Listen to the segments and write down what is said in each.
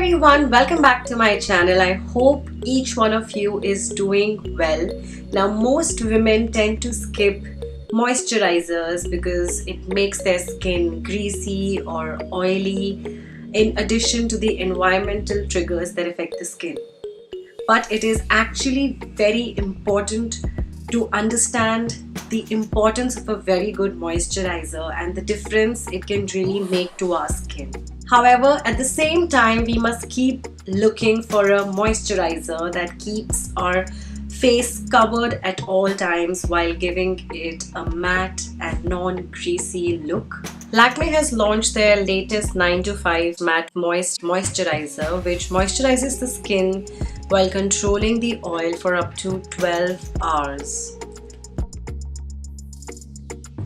everyone, welcome back to my channel. I hope each one of you is doing well. Now most women tend to skip moisturizers because it makes their skin greasy or oily, in addition to the environmental triggers that affect the skin. But it is actually very important to understand the importance of a very good moisturizer and the difference it can really make to our skin. However, at the same time, we must keep looking for a moisturizer that keeps our face covered at all times while giving it a matte and non-greasy look. Lakme has launched their latest 9 to 5 Matte Moist Moisturizer, which moisturizes the skin while controlling the oil for up to 12 hours.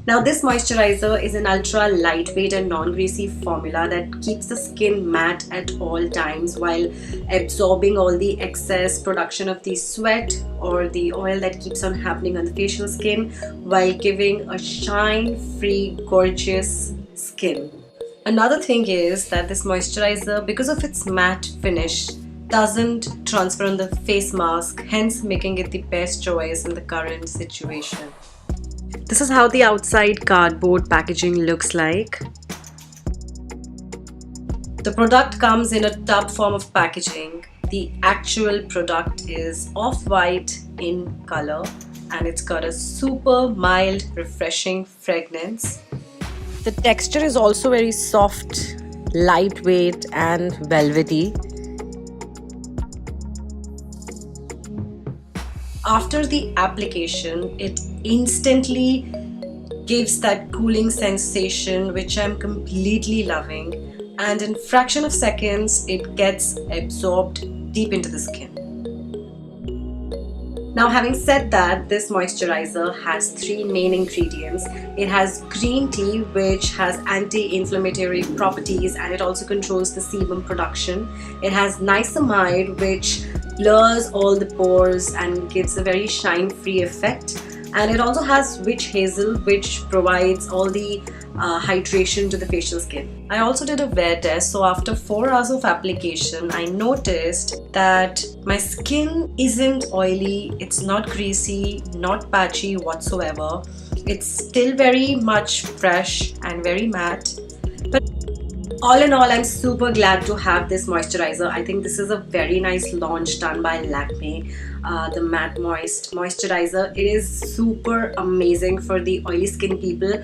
Now this moisturizer is an ultra lightweight and non-greasy formula that keeps the skin matte at all times while absorbing all the excess production of the sweat or the oil that keeps on happening on the facial skin while giving a shine-free, gorgeous skin. Another thing is that this moisturizer, because of its matte finish, doesn't transfer on the face mask, hence making it the best choice in the current situation. This is how the outside cardboard packaging looks like. The product comes in a tub form of packaging. The actual product is off-white in color and it's got a super mild, refreshing fragrance. The texture is also very soft, lightweight and velvety. After the application, it instantly gives that cooling sensation which I'm completely loving, and in fraction of seconds it gets absorbed deep into the skin. Now, having said that, this moisturizer has 3 main ingredients. It has green tea, which has anti-inflammatory properties, and it also controls the sebum production. It has niacinamide, which blurs all the pores and gives a very shine-free effect. And it also has witch hazel, which provides all the hydration to the facial skin. I also did a wear test, so after 4 hours of application, I noticed that my skin isn't oily, it's not greasy, not patchy whatsoever. It's still very much fresh and very matte. But all in all, I'm super glad to have this moisturizer. I think this is a very nice launch done by Lakme, the Matte Moist Moisturizer. It is super amazing for the oily skin people.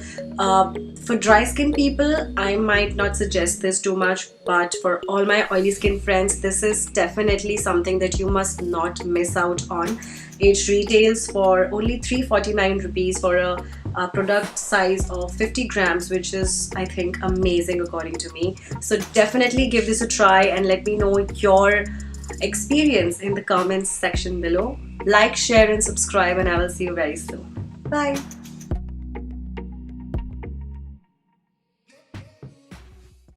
For dry skin people, I might not suggest this too much, but for all my oily skin friends, this is definitely something that you must not miss out on. It retails for only 349 rupees for a product size of 50 grams, which is, I think, amazing according to me. So definitely give this a try and let me know your experience in the comments section below. Like, share and subscribe, and I will see you very soon. Bye.